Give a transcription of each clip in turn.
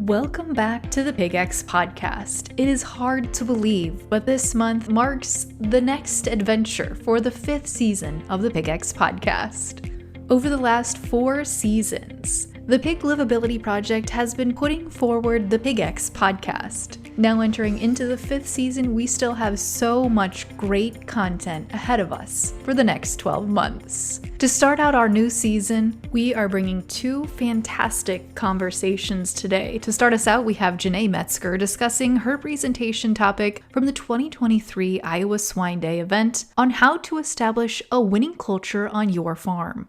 Welcome back to the PigX Podcast. It is hard to believe, but this month marks the next adventure for the 5th season of the PigX Podcast. Over the last 4 seasons, the Pig Livability Project has been putting forward the PigX Podcast. Now entering into the 5th season, we still have so much great content ahead of us for the next 12 months. To start out our new season, we are bringing 2 fantastic conversations today. To start us out, we have Janae Metzger discussing her presentation topic from the 2023 Iowa Swine Day Event on how to establish a winning culture on your farm.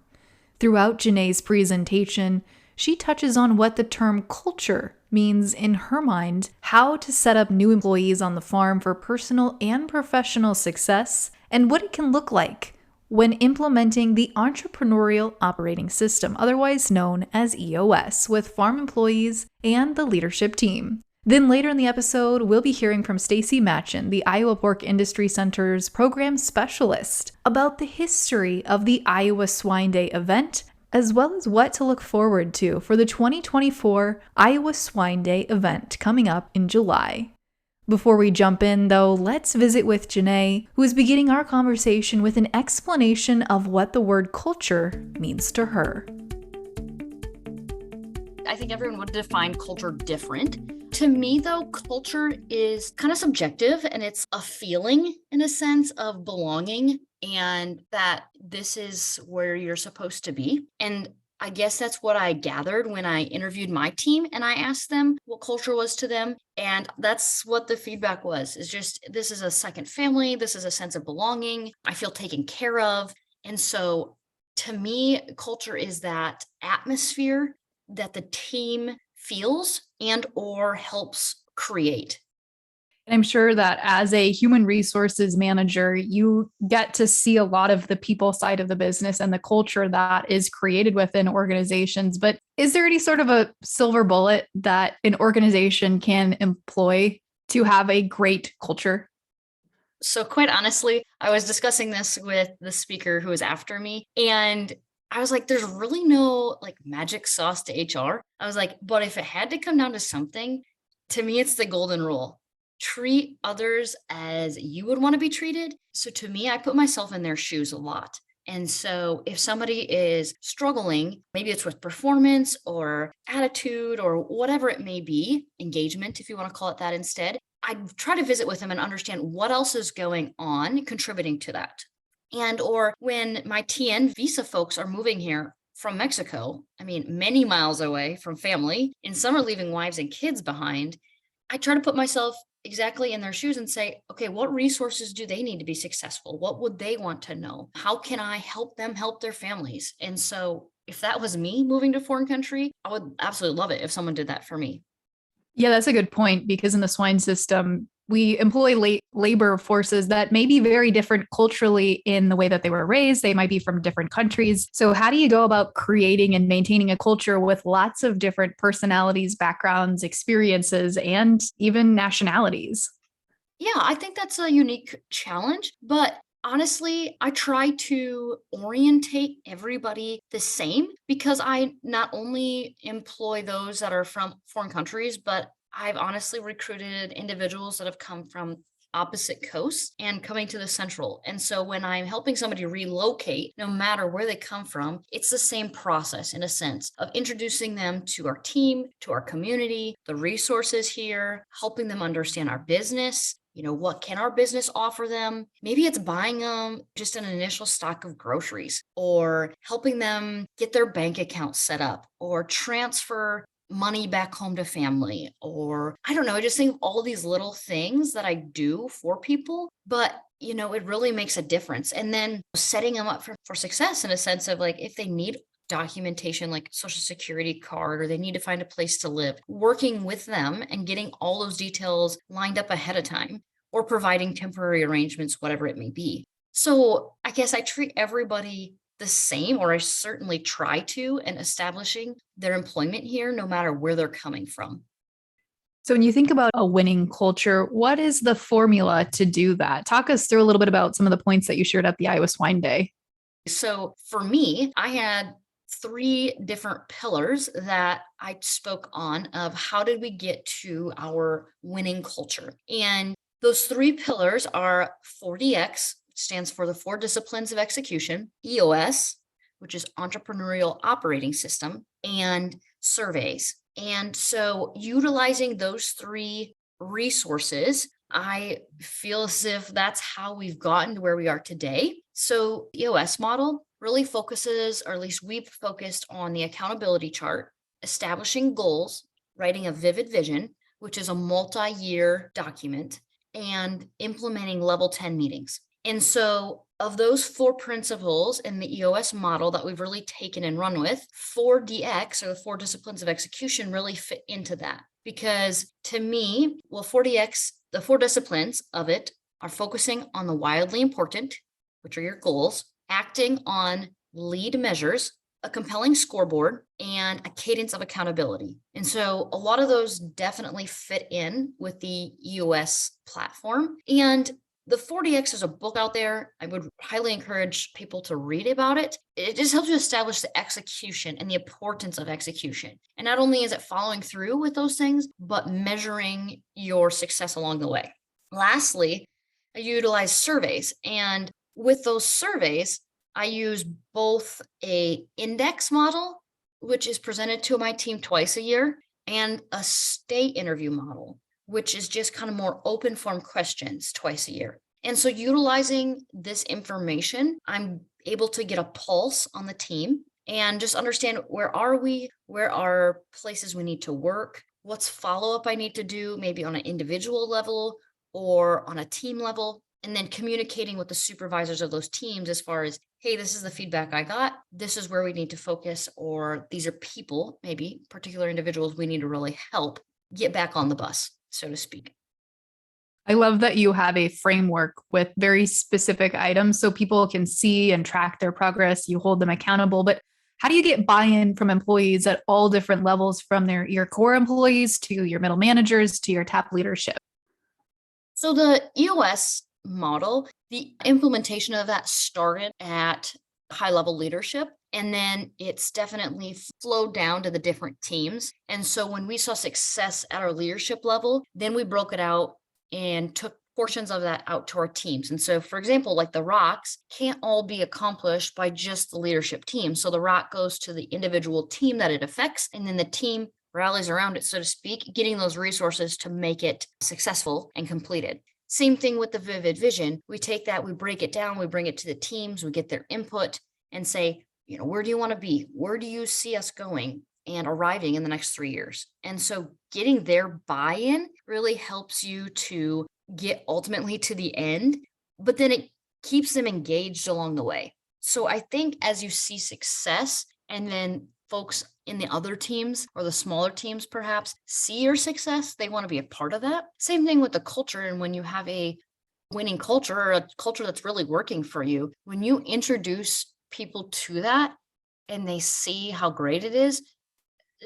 Throughout Janae's presentation, she touches on what the term culture means in her mind, how to set up new employees on the farm for personal and professional success, and what it can look like when implementing the Entrepreneurial Operating System, otherwise known as EOS, with farm employees and the leadership team. Then later in the episode, we'll be hearing from Stacie Matchan, the Iowa Pork Industry Center's program specialist, about the history of the Iowa Swine Day event, as well as what to look forward to for the 2024 Iowa Swine Day event coming up in July. Before we jump in, though, let's visit with Janae, who is beginning our conversation with an explanation of what the word culture means to her. I think everyone would define culture different. To me, though, culture is kind of subjective, and it's a feeling in a sense of belonging and that this is where you're supposed to be. And I guess that's what I gathered when I interviewed my team and I asked them what culture was to them. And that's what the feedback was, is just, this is a second family. This is a sense of belonging. I feel taken care of. And so to me, culture is that atmosphere that the team feels and or helps create. And I'm sure that as a human resources manager, you get to see a lot of the people side of the business and the culture that is created within organizations. But is there any sort of a silver bullet that an organization can employ to have a great culture? So quite honestly, I was discussing this with the speaker who was after me, and I was like, there's really no magic sauce to HR. I was like, but if it had to come down to something, to me, it's the golden rule. Treat others as you would want to be treated. So to me, I put myself in their shoes a lot. And so if somebody is struggling, maybe it's with performance or attitude or whatever it may be, engagement, if you want to call it that instead, I try to visit with them and understand what else is going on contributing to that. And or when my TN visa folks are moving here from Mexico, many miles away from family, and some are leaving wives and kids behind, I try to put myself exactly in their shoes and say, okay, what resources do they need to be successful? What would they want to know? How can I help them help their families? And so if that was me moving to a foreign country, I would absolutely love it if someone did that for me. Yeah, that's a good point, because in the swine system, we employ labor forces that may be very different culturally in the way that they were raised. They might be from different countries. So how do you go about creating and maintaining a culture with lots of different personalities, backgrounds, experiences, and even nationalities? Yeah, I think that's a unique challenge, but honestly, I try to orientate everybody the same, because I not only employ those that are from foreign countries, but I've honestly recruited individuals that have come from opposite coasts and coming to the central. And so when I'm helping somebody relocate, no matter where they come from, it's the same process in a sense of introducing them to our team, to our community, the resources here, helping them understand our business. What can our business offer them? Maybe it's buying them just an initial stock of groceries, or helping them get their bank account set up, or transfer money back home to family, or I don't know, I just think all these little things that I do for people, but it really makes a difference. And then setting them up for success in a sense of if they need documentation like social security card, or they need to find a place to live, working with them and getting all those details lined up ahead of time, or providing temporary arrangements, whatever it may be. So I guess I treat everybody the same, or I certainly try to, in establishing their employment here, no matter where they're coming from. So when you think about a winning culture, what is the formula to do that? Talk us through a little bit about some of the points that you shared at the Iowa Swine Day. So for me, I had three different pillars that I spoke on of how did we get to our winning culture. And those three pillars are 4DX, which stands for the 4 disciplines of execution, EOS, which is entrepreneurial operating system, and surveys. And so utilizing those three resources, I feel as if that's how we've gotten to where we are today. So EOS model really focuses, or at least we've focused on the accountability chart, establishing goals, writing a vivid vision, which is a multi-year document, and implementing level 10 meetings. And so of those 4 principles in the EOS model that we've really taken and run with, 4DX, or the 4 disciplines of execution, really fit into that. Because to me, 4DX, the 4 disciplines of it are focusing on the wildly important, which are your goals, acting on lead measures, a compelling scoreboard, and a cadence of accountability. And so a lot of those definitely fit in with the EOS platform. And the 4DX is a book out there. I would highly encourage people to read about it. It just helps you establish the execution and the importance of execution. And not only is it following through with those things, but measuring your success along the way. Lastly, I utilize surveys. And with those surveys, I use both a index model, which is presented to my team twice a year, and a state interview model, which is just kind of more open form questions twice a year. And so utilizing this information, I'm able to get a pulse on the team and just understand where are we, where are places we need to work, what's follow-up I need to do, maybe on an individual level or on a team level, and then communicating with the supervisors of those teams as far as, hey, this is the feedback I got, this is where we need to focus, or these are people, maybe particular individuals we need to really help get back on the bus, so to speak. I love that you have a framework with very specific items so people can see and track their progress. You hold them accountable, but how do you get buy-in from employees at all different levels, from your core employees to your middle managers to your top leadership? So the EOS model, the implementation of that started at high-level leadership, and then it's definitely flowed down to the different teams. And so when we saw success at our leadership level, then we broke it out and took portions of that out to our teams. And so, for example, like the rocks can't all be accomplished by just the leadership team. So the rock goes to the individual team that it affects, and then the team rallies around it, so to speak, getting those resources to make it successful and completed. Same thing with the vivid vision. We take that, we break it down, we bring it to the teams, we get their input and say, where do you want to be? Where do you see us going and arriving in the next 3 years? And so getting their buy-in really helps you to get ultimately to the end, but then it keeps them engaged along the way. So I think as you see success, and then folks in the other teams or the smaller teams perhaps see your success, they want to be a part of that. Same thing with the culture. And when you have a winning culture, or a culture that's really working for you, when you introduce people to that and they see how great it is,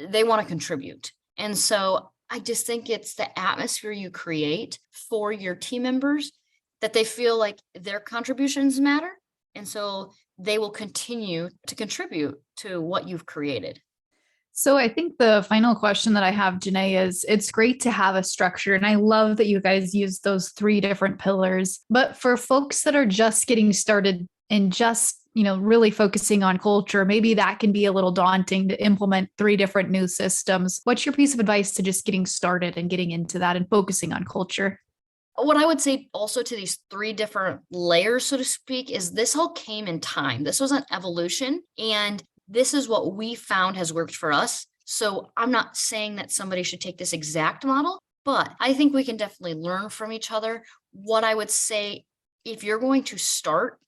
they want to contribute. And so I just think it's the atmosphere you create for your team members that they feel like their contributions matter. And so they will continue to contribute to what you've created. So I think the final question that I have, Janae, is it's great to have a structure. And I love that you guys use those 3 different pillars. But for folks that are just getting started and just, really focusing on culture, maybe that can be a little daunting to implement 3 different new systems. What's your piece of advice to just getting started and getting into that and focusing on culture? What I would say also to these 3 different layers, so to speak, is this all came in time. This was an evolution, and this is what we found has worked for us. So I'm not saying that somebody should take this exact model, but I think we can definitely learn from each other. What I would say, if you're going to start,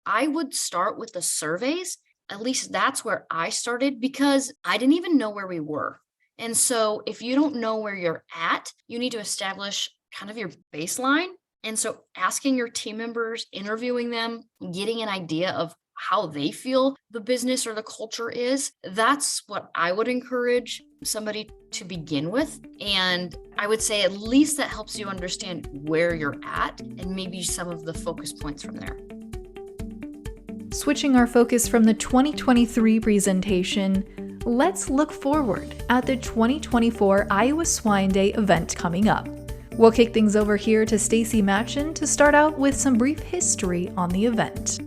I would start with the surveys. At least that's where I started, because I didn't even know where we were. And so if you don't know where you're at, you need to establish kind of your baseline. And so asking your team members, interviewing them, getting an idea of how they feel the business or the culture is, that's what I would encourage somebody to begin with. And I would say at least that helps you understand where you're at and maybe some of the focus points from there. Switching our focus from the 2023 presentation, let's look forward at the 2024 Iowa Swine Day event coming up. We'll kick things over here to Stacie Matchan to start out with some brief history on the event.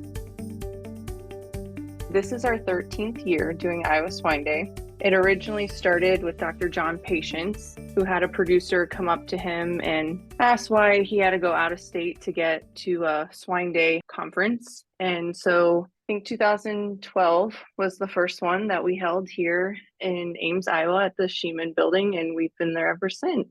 This is our 13th year doing Iowa Swine Day. It originally started with Dr. John Patience, who had a producer come up to him and ask why he had to go out of state to get to a Swine Day conference. And so I think 2012 was the first one that we held here in Ames, Iowa at the Sheeman building, and we've been there ever since.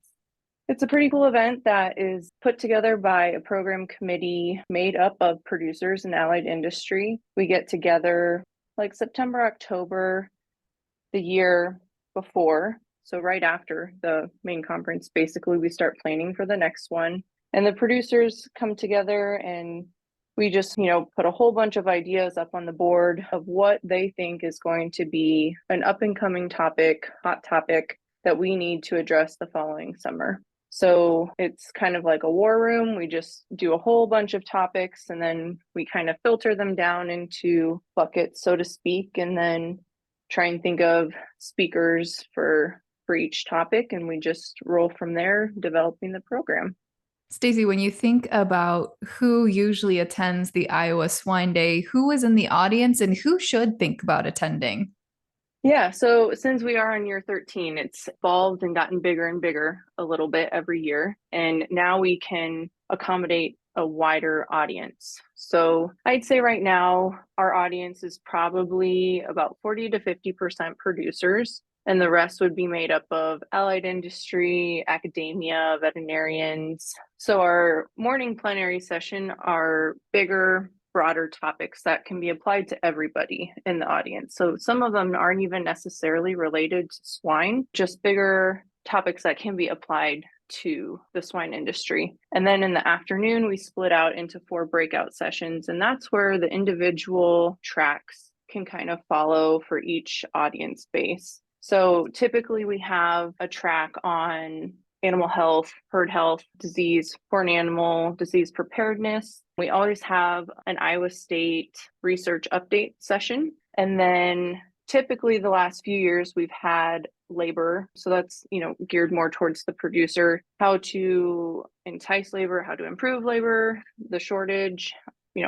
It's a pretty cool event that is put together by a program committee made up of producers and allied industry. We get together like September, October, the year before. So right after the main conference, basically we start planning for the next one. And the producers come together and we just, put a whole bunch of ideas up on the board of what they think is going to be an up and coming topic, hot topic that we need to address the following summer. So it's kind of like a war room. We just do a whole bunch of topics and then we kind of filter them down into buckets, so to speak, and then try and think of speakers for each topic, and we just roll from there, developing the program. Stacie, when you think about who usually attends the Iowa Swine Day, who is in the audience and who should think about attending? Yeah, so since we are on year 13, it's evolved and gotten bigger and bigger a little bit every year. And now we can accommodate a wider audience. So I'd say right now, our audience is probably about 40 to 50% producers, and the rest would be made up of allied industry, academia, veterinarians. So our morning plenary session are bigger, broader topics that can be applied to everybody in the audience. So some of them aren't even necessarily related to swine, just bigger topics that can be applied to the swine industry. And then in the afternoon, we split out into 4 breakout sessions, and that's where the individual tracks can kind of follow for each audience base. So typically we have a track on animal health, herd health, disease for an animal, disease preparedness. We always have an Iowa State research update session. And then typically the last few years we've had labor. So that's, geared more towards the producer, how to entice labor, how to improve labor, the shortage,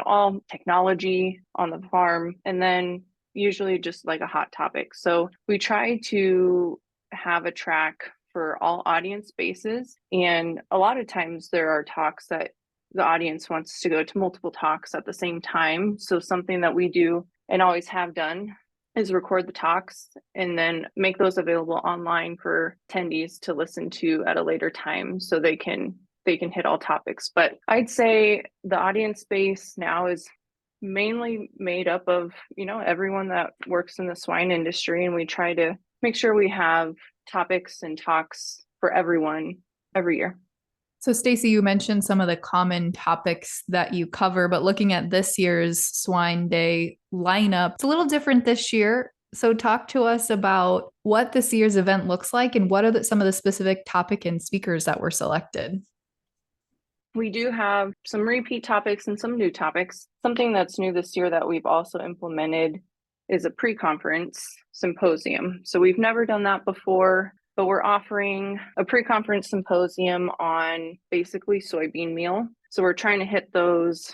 all technology on the farm. And then usually just like a hot topic. So we try to have a track for all audience bases. And a lot of times there are talks that the audience wants to go to multiple talks at the same time. So something that we do and always have done is record the talks and then make those available online for attendees to listen to at a later time so they can hit all topics. But I'd say the audience base now is mainly made up of, everyone that works in the swine industry, and we try to make sure we have topics and talks for everyone every year. So Stacie, you mentioned some of the common topics that you cover, but looking at this year's Swine Day lineup, it's a little different this year. So talk to us about what this year's event looks like and what are some of the specific topic and speakers that were selected. We do have some repeat topics and some new topics. Something that's new this year that we've also implemented is a pre-conference symposium. So we've never done that before, but we're offering a pre-conference symposium on basically soybean meal. So we're trying to hit those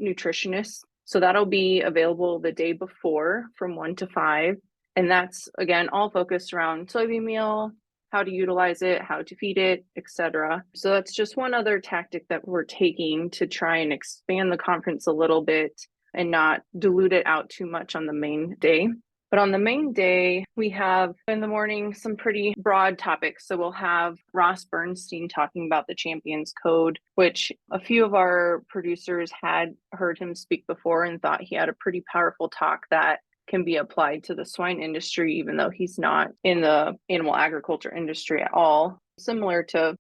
nutritionists. So that'll be available the day before from 1 to 5. And that's, again, all focused around soybean meal, how to utilize it, how to feed it, etc. So that's just one other tactic that we're taking to try and expand the conference a little bit and not dilute it out too much on the main day. But on the main day, we have in the morning some pretty broad topics. So we'll have Ross Bernstein talking about the Champions Code, which a few of our producers had heard him speak before and thought he had a pretty powerful talk that can be applied to the swine industry, even though he's not in the animal agriculture industry at all. Similar to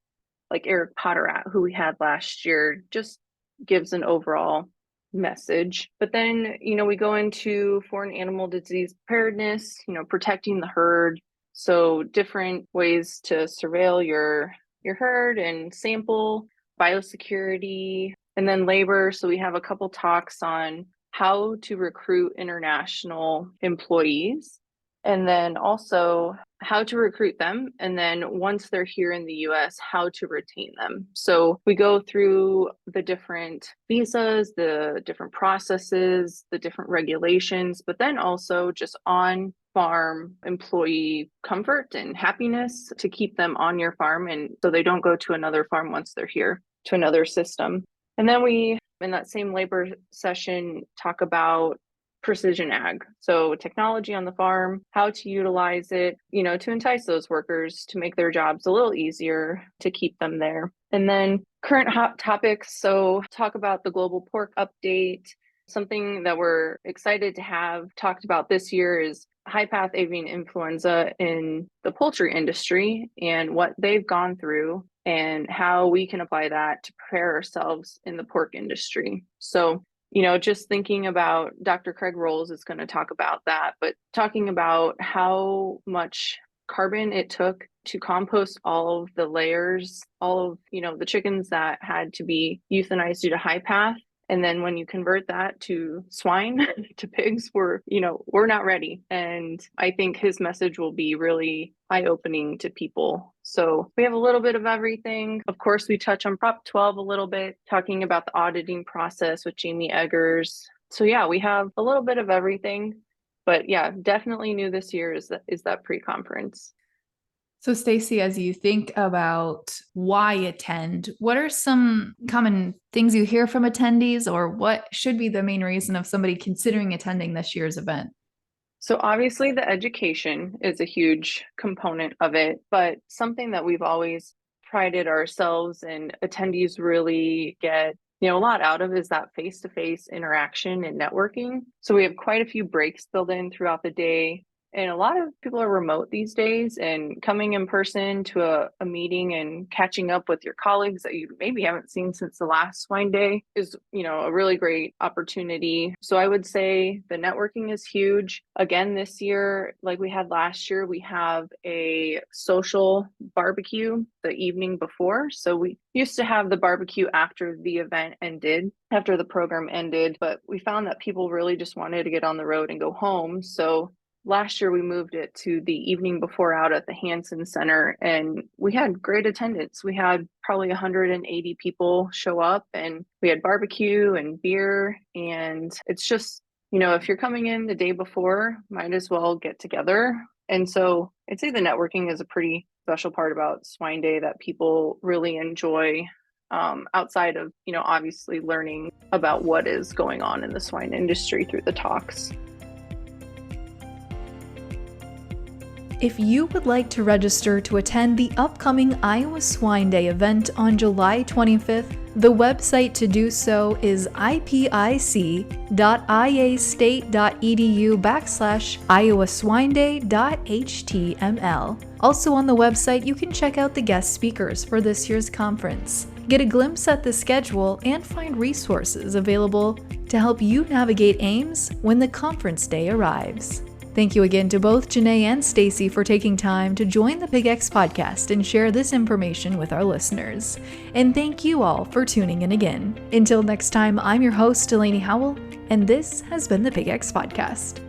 like Eric Potterat, who we had last year, just gives an overall message. But then, we go into foreign animal disease preparedness, protecting the herd. So different ways to surveil your herd and sample, biosecurity, and then labor. So we have a couple talks on how to recruit international employees, and then also how to recruit them. And then once they're here in the US, how to retain them. So we go through the different visas, the different processes, the different regulations, but then also just on farm employee comfort and happiness to keep them on your farm. And so they don't go to another farm once they're here, to another system. And then we, in that same labor session, talk about precision ag. So technology on the farm, how to utilize it, to entice those workers to make their jobs a little easier to keep them there. And then current hot topics. So talk about the global pork update. Something that we're excited to have talked about this year is high path avian influenza in the poultry industry and what they've gone through and how we can apply that to prepare ourselves in the pork industry. So just thinking about Dr. Craig Rolls is going to talk about that, but talking about how much carbon it took to compost all of the layers, all of, the chickens that had to be euthanized due to high path. And then when you convert that to swine, to pigs, we're not ready. And I think his message will be really eye-opening to people. So we have a little bit of everything. Of course, we touch on Prop 12 a little bit, talking about the auditing process with Jamie Eggers. So yeah, we have a little bit of everything. But yeah, definitely new this year is that pre-conference. So Stacie, as you think about why attend, what are some common things you hear from attendees, or what should be the main reason of somebody considering attending this year's event? So obviously the education is a huge component of it, but something that we've always prided ourselves and attendees really get a lot out of is that face-to-face interaction and networking. So we have quite a few breaks built in throughout the day. And a lot of people are remote these days, and coming in person to a meeting and catching up with your colleagues that you maybe haven't seen since the last swine day is, a really great opportunity. So I would say the networking is huge. Again, this year, like we had last year, we have a social barbecue the evening before. So we used to have the barbecue after the event ended, after the program ended, but we found that people really just wanted to get on the road and go home. So last year, we moved it to the evening before out at the Hansen Center, and we had great attendance. We had probably 180 people show up, and we had barbecue and beer. And it's just, if you're coming in the day before, might as well get together. And so I'd say the networking is a pretty special part about Swine Day that people really enjoy, outside of, obviously learning about what is going on in the swine industry through the talks. If you would like to register to attend the upcoming Iowa Swine Day event on July 25th, the website to do so is ipic.iastate.edu/iowaswineday.html. Also on the website, you can check out the guest speakers for this year's conference, get a glimpse at the schedule, and find resources available to help you navigate Ames when the conference day arrives. Thank you again to both Janae and Stacie for taking time to join the PigX Podcast and share this information with our listeners. And thank you all for tuning in again. Until next time, I'm your host, Delaney Howell, and this has been the PigX Podcast.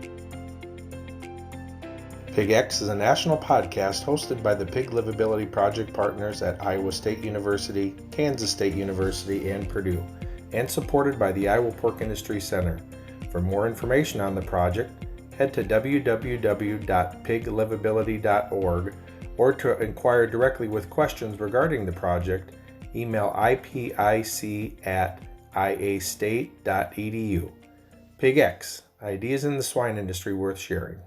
PigX is a national podcast hosted by the Pig Livability Project partners at Iowa State University, Kansas State University, and Purdue, and supported by the Iowa Pork Industry Center. For more information on the project, head to www.piglivability.org, or to inquire directly with questions regarding the project, email ipic@iastate.edu. PigX, ideas in the swine industry worth sharing.